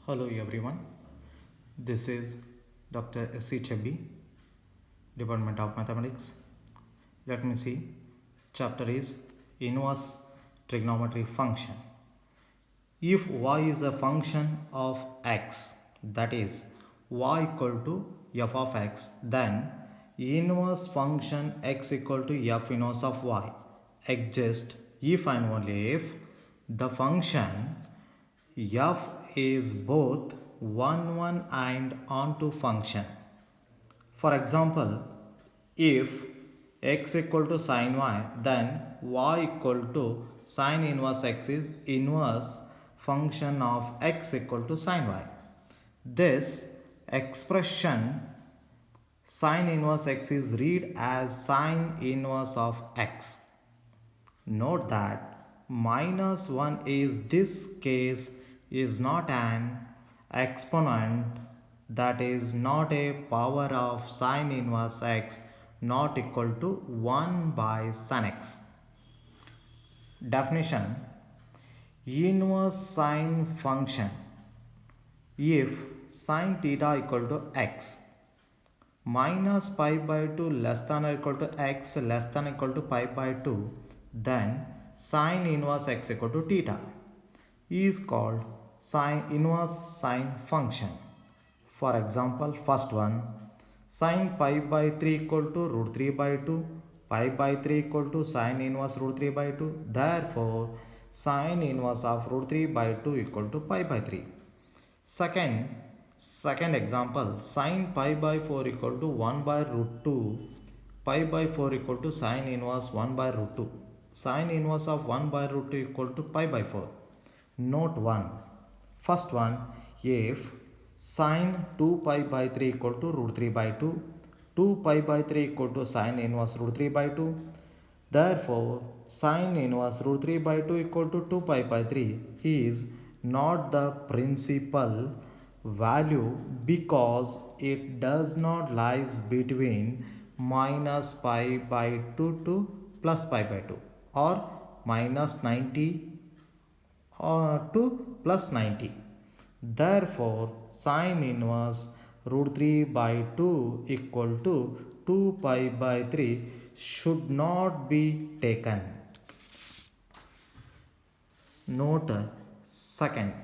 Hello everyone, this is Dr. S.C. Chebbi, Department of Mathematics. Let me see, chapter is inverse trigonometry function. If y is a function of x, that is y equal to f of x, then inverse function x equal to f inverse of y exists if and only if the function f is both 1 and onto function. For example, if x equal to sine y, then y equal to sine inverse x is inverse function of x equal to sine y. This expression sine inverse x is read as sine inverse of x. Note that minus 1 is this case is not an exponent, that is not a power of sine inverse x not equal to 1 by sin x. Definition: inverse sine function if sine theta equal to x minus pi by 2 less than or equal to x less than or equal to pi by 2, then sine inverse x equal to theta is called sine inverse sine function. For example, first one, sine pi by 3 equal to root 3 by 2, pi by 3 equal to sine inverse root 3 by 2. Therefore, sine inverse of root 3 by 2 equal to pi by 3. Second example, sine pi by 4 equal to 1 by root 2, pi by 4 equal to sine inverse 1 by root 2. Sine inverse of 1 by root 2 equal to pi by 4. Note 1. First one, if sine 2 pi by 3 equal to root 3 by 2, 2 pi by 3 equal to sine inverse root 3 by 2. Therefore, sine inverse root 3 by 2 equal to 2 pi by 3 is not the principal value because it does not lies between minus pi by 2 to plus pi by 2 or minus 90 to plus 90. Therefore, sine inverse root 3 by 2 equal to 2 pi by 3 should not be taken. Note second,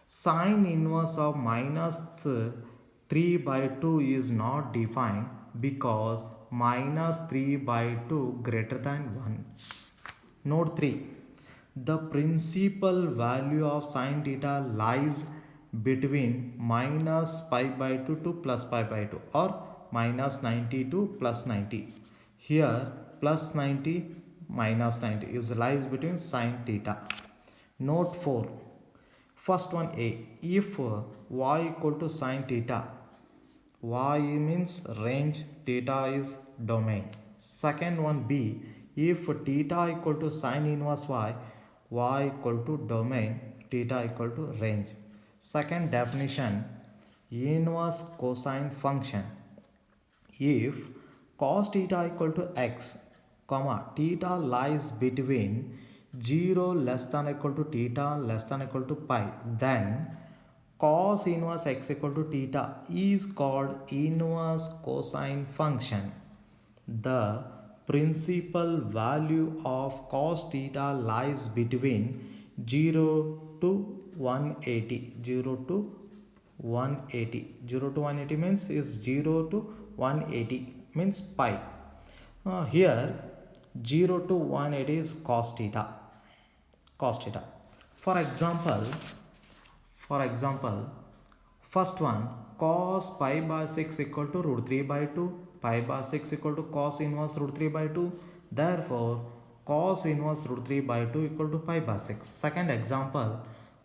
sine inverse of minus 3 by 2 is not defined because minus 3 by 2 greater than 1. Note 3. The principal value of sine theta lies between minus pi by 2 to plus pi by 2 or minus 90 to plus 90. Here plus 90 minus 90 is lies between sine theta. Note 4. First one A. If y equal to sine theta, y means range, theta is domain. Second one B. If theta equal to sine inverse y equal to domain, theta equal to range. Second definition, inverse cosine function. If cos theta equal to x, comma, theta lies between 0 less than equal to theta less than equal to pi, then cos inverse x equal to theta is called inverse cosine function. The principal value of cos theta lies between 0 to 180. 0 to 180. 0 to 180 means is 0 to 180 means pi. Here 0 to 180 is cos theta. Cos theta. For example, first one, cos pi by 6 equal to root 3 by 2, pi by 6 equal to cos inverse root 3 by 2. Therefore, cos inverse root 3 by 2 equal to pi by 6. Second example,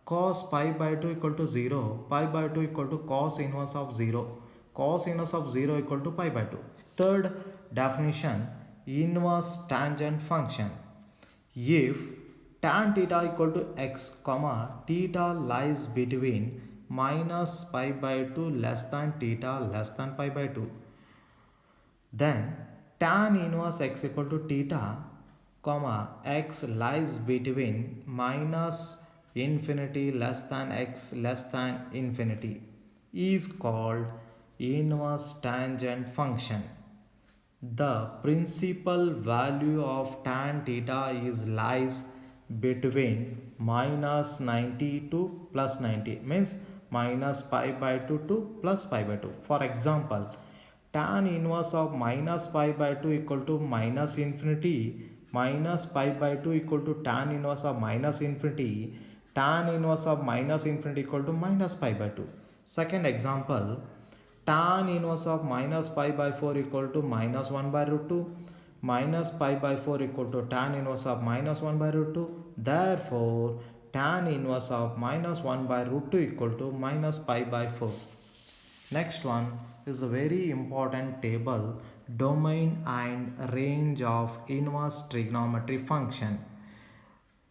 cos pi by 2 equal to 0, pi by 2 equal to cos inverse of 0, cos inverse of 0 equal to pi by 2. Third definition, inverse tangent function. If tan theta equal to x, comma, theta lies between minus pi by 2 less than theta less than pi by 2, then tan inverse x equal to theta, comma, x lies between minus infinity less than x less than infinity is called inverse tangent function. The principal value of tan theta is lies between minus 90 to plus 90, means minus pi by 2 to plus pi by 2. For example, tan inverse of minus pi by 2 equal to minus infinity minus pi by 2 equal to tan inverse of minus infinity, tan inverse of minus infinity equal to minus pi by 2. Second example, tan inverse of minus pi by 4 equal to minus 1 by root 2, minus pi by 4 equal to tan inverse of minus 1 by root 2. Therefore, tan inverse of minus 1 by root 2 equal to minus pi by 4. Next one is a very important table, domain and range of inverse trigonometry function.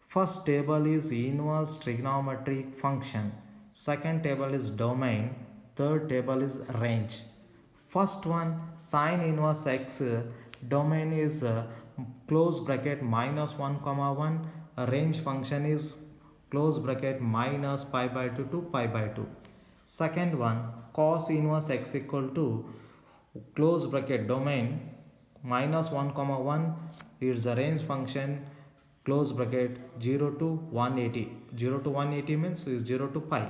First table is inverse trigonometric function. Second table is domain. Third table is range. First one, sine inverse x, domain is close bracket minus 1 comma 1. Range function is close bracket minus pi by 2 to pi by 2. Second one, cos inverse x equal to close bracket domain minus 1 comma 1 is the range function close bracket 0 to 180. 0 to 180 means is 0 to pi.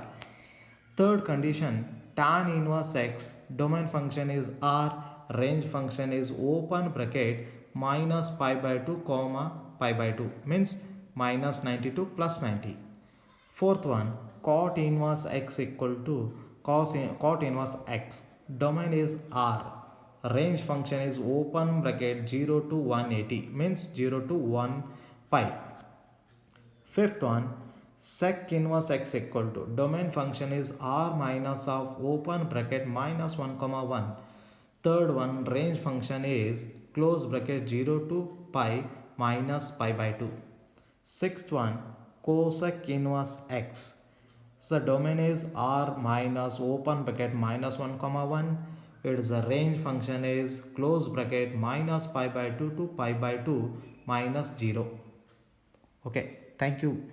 Third condition, tan inverse x, domain function is r, range function is open bracket minus pi by 2 comma pi by 2 means minus 90 to plus 90. Fourth one, cot inverse x equal to cot inverse x, domain is r, range function is open bracket 0 to 180 means 0 to 1 pi. Fifth one, sec inverse x equal to, domain function is r minus of open bracket minus 1 comma 1. Third one, range function is close bracket 0 to pi minus pi by 2. Sixth one, cosec inverse x. So domain is r minus open bracket minus 1 comma 1. Its range function is close bracket minus pi by 2 to pi by 2 minus 0. Okay, thank you.